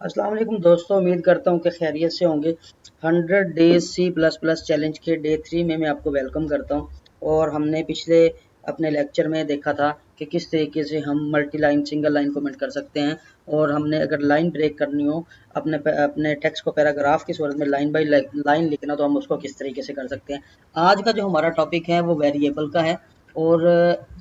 अस्सलाम वालेकुम दोस्तों, उम्मीद करता हूँ कि खैरियत से होंगे। 100 डेज C++ चैलेंज के डे 3 में मैं आपको वेलकम करता हूँ। और हमने पिछले अपने लेक्चर में देखा था कि किस तरीके से हम multi line single line comment कर सकते हैं। और हमने अगर लाइन ब्रेक करनी हो, अपने टेक्स्ट को पैराग्राफ की सूरत में लाइन बाई लाइन लिखना, तो हम उसको किस तरीके से कर सकते हैं। आज का जो हमारा टॉपिक है वो वेरिएबल का है। और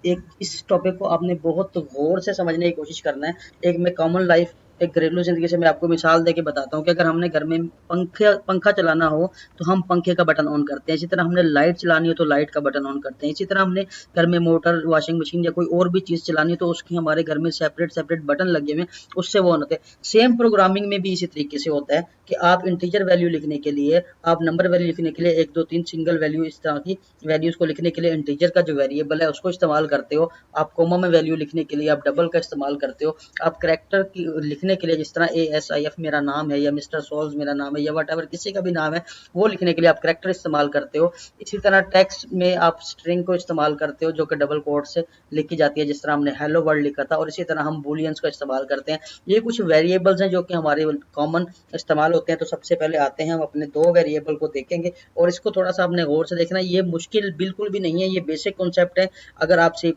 एक इस टॉपिक को आपने बहुत गौर से समझने की कोशिश करना है। एक मैं कॉमन लाइफ, एक घरेलू ज़िंदगी से मैं आपको मिसाल देके बताता हूँ कि अगर हमने घर में पंखा चलाना हो, तो हम पंखे का बटन ऑन करते हैं। इसी तरह हमने लाइट चलानी हो तो लाइट का बटन ऑन करते हैं। इसी तरह हमने घर में मोटर, वॉशिंग मशीन या कोई और भी चीज़ चलानी है, तो उसकी हमारे घर में सेपरेट बटन लगे हुए हैं, उससे वो ऑन होते हैं। सेम प्रोग्रामिंग में भी इसी तरीके से होता है कि आप इंटीजर वैल्यू लिखने के लिए, आप नंबर वैल्यू लिखने के लिए 1, 2, 3 सिंगल वैल्यू, इस तरह की वैल्यूज़ को लिखने के लिए इंटीजर का जो वेरिएबल है उसको इस्तेमाल करते हो। आप कोमा में वैल्यू लिखने के लिए आप डबल का इस्तेमाल करते हो। आप करैक्टर की लिखने के लिए, जिस तरह ASIF मेरा नाम है या मिस्टर सोल्स मेरा नाम है या वट एवर किसी का भी नाम है, वो लिखने के लिए आप करैक्टर इस्तेमाल करते हो। इसी तरह टेक्स्ट में आप स्ट्रिंग को इस्तेमाल करते हो, जो कि डबल कोट से लिखी जाती है, जिस तरह हमने हेलो वर्ल्ड लिखा था। और इसी तरह हम बूलियंस का इस्तेमाल करते हैं। ये कुछ वेरिएबल्स हैं जो कि हमारे कॉमन इस्तेमाल होते हैं। तो सबसे पहले आते हैं, हम अपने दो वेरिएबल को देखेंगे और इसको थोड़ा सा आपने गौर से देखना है। ये मुश्किल बिल्कुल भी नहीं है, ये बेसिक कॉन्सेप्ट है। अगर आप C++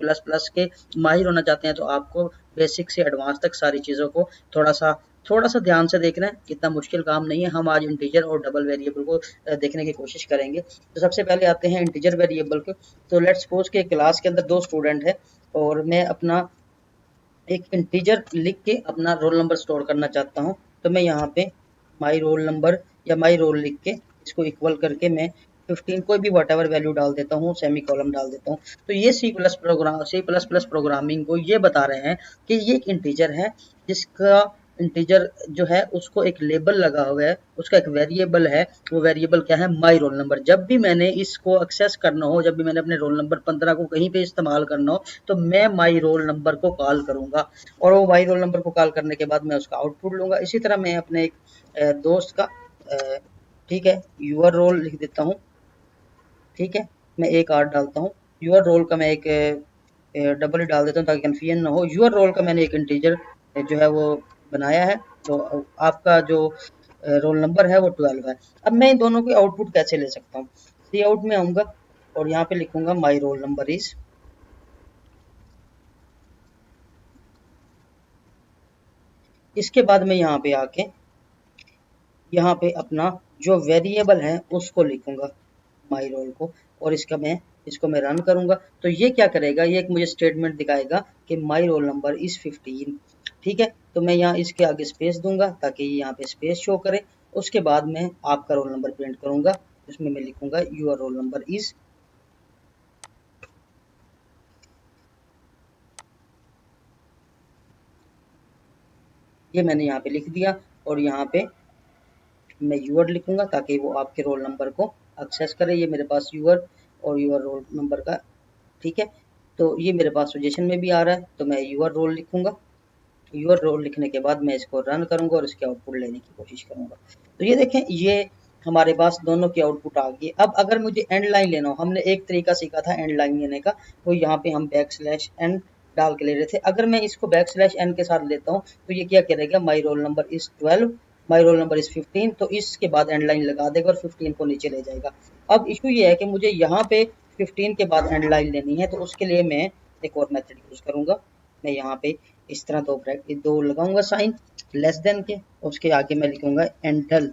के माहिर होना चाहते हैं तो आपको बेसिक से एडवांस तक सारी चीज़ों को थोड़ा सा ध्यान से देखना है। इतना मुश्किल काम नहीं है। हम आज इंटीजर और डबल वेरिएबल को देखने की कोशिश करेंगे। तो सबसे पहले आते हैं इंटीजर वेरिएबल के। तो लेट्स सपोज कि क्लास के अंदर दो स्टूडेंट है और मैं अपना एक इंटीजर लिख के अपना रोल नंबर स्टोर करना चाहता हूँ। तो मैं यहाँ पे माई रोल नंबर या माई रोल लिख के इसको इक्वल करके मैं 15 कोई भी वट एवर वैल्यू डाल देता हूँ, सेमी कॉलम डाल देता हूँ। तो ये C++ प्रोग्रामिंग को ये बता रहे हैं कि ये एक इंटीजर है, जिसका इंटीजर जो है उसको एक लेबल लगा हुआ है, उसका एक वेरिएबल है। वो वेरिएबल क्या है? My roll number. जब भी मैंने इसको एक्सेस करना हो, जब भी मैंने अपने रोल नंबर 15 को कहीं पे इस्तेमाल करना हो, तो मैं माई रोल नंबर को कॉल करूंगा। और वो माई रोल नंबर को कॉल करने के बाद मैं उसका आउटपुट लूंगा। इसी तरह मैं अपने एक दोस्त का ठीक है, यूर रोल लिख देता हूँ। ठीक है, मैं एक आर डालता हूँ। यूर रोल का मैं एक डबल डाल देता हूँ ताकि कन्फ्यूजन ना हो। यूर रोल का मैंने एक इंटीजर जो है वो बनाया है। तो आपका जो रोल नंबर है वो 12 है। अब मैं इन दोनों के आउटपुट कैसे ले सकता हूँ? सी आउट में आऊंगा और यहाँ पे लिखूंगा माई रोल नंबर इज। इसके बाद मैं यहाँ पे आके यहाँ पे अपना जो वेरिएबल है उसको लिखूंगा, माई रोल को। और इसको मैं रन करूंगा तो ये क्या करेगा? ये एक मुझे स्टेटमेंट दिखाएगा कि माई रोल नंबर इज 15। ठीक है, तो मैं यहाँ इसके आगे स्पेस दूंगा ताकि ये यहाँ पे स्पेस शो करे। उसके बाद मैं आपका रोल नंबर प्रिंट करूंगा, उसमें मैं लिखूंगा यूर रोल नंबर इज। ये मैंने यहाँ पे लिख दिया और यहाँ पे मैं यूर लिखूंगा ताकि वो आपके रोल नंबर को एक्सेस करे। ये मेरे पास यूर और यूर रोल नंबर का, ठीक है। तो ये मेरे पास सजेशन में भी आ रहा है, तो मैं यूर रोल लिखूंगा। यूर रोल लिखने के बाद मैं इसको रन करूंगा और इसके आउटपुट लेने की कोशिश करूंगा। तो ये देखें, ये हमारे पास दोनों की आउटपुट आ गई। अब अगर मुझे एंड लाइन लेना हो, हमने एक तरीका सीखा था एंड लाइन लेने का, वो यहाँ पे हम \n डाल के ले रहे थे। अगर मैं इसको \n के साथ लेता हूँ तो ये क्या करेगा? My roll number is 12, my roll number is 15। तो इसके बाद एंड लाइन लगा देगा और 15 को नीचे ले जाएगा। अब इशू ये है कि मुझे यहाँ पे 15 के बाद एंड लाइन लेनी है, तो उसके लिए मैं एक और मेथड यूज करूंगा। मैं यहाँ पे इस तरह दो लगाऊंगा साइन लेस देन के, उसके आगे मैं लिखूंगा endl,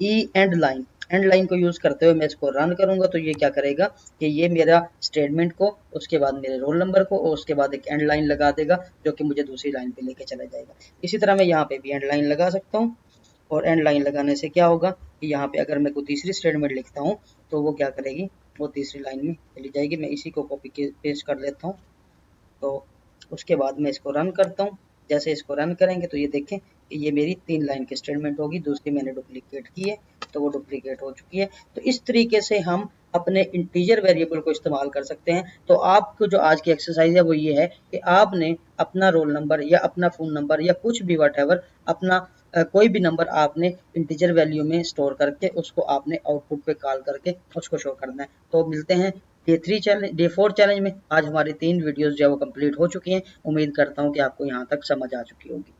end line. End line को यूज करते हुए मैं इसको रन करूंगा तो ये क्या करेगा कि ये मेरा स्टेटमेंट को, उसके बाद मेरे रोल नंबर को और उसके बाद एक एंड लाइन लगा देगा, जो कि मुझे दूसरी लाइन पे लेके चला जाएगा। इसी तरह मैं यहाँ पे भी एंड लाइन लगा सकता हूँ। और एंड लाइन लगाने से क्या होगा कि यहाँ पे अगर मैं कोई तीसरी स्टेटमेंट लिखता हूँ तो वो क्या करेगी? वो तीसरी लाइन में चली जाएगी। मैं इसी को कॉपी पेस्ट कर लेता हूँ। तो उसके बाद मैं इसको रन करता हूँ। जैसे इसको रन करेंगे तो ये देखें कि ये मेरी 3 लाइन की स्टेटमेंट होगी। दूसरी मैंने डुप्लीकेट की है तो वो डुप्लीकेट हो चुकी है। तो इस तरीके से हम अपने इंटीजर वेरिएबल को इस्तेमाल कर सकते हैं। तो आपको जो आज की एक्सरसाइज है वो ये है कि आपने अपना रोल नंबर या अपना फ़ोन नंबर या कुछ भी वट अपना कोई भी नंबर आपने इंटीजर वैल्यू में स्टोर करके उसको आपने आउटपुट पे कॉल करके उसको शो करना है। तो मिलते हैं डे 4 चैलेंज में। आज हमारी 3 वीडियोस जो है वो कंप्लीट हो चुकी हैं। उम्मीद करता हूँ कि आपको यहाँ तक समझ आ चुकी होगी।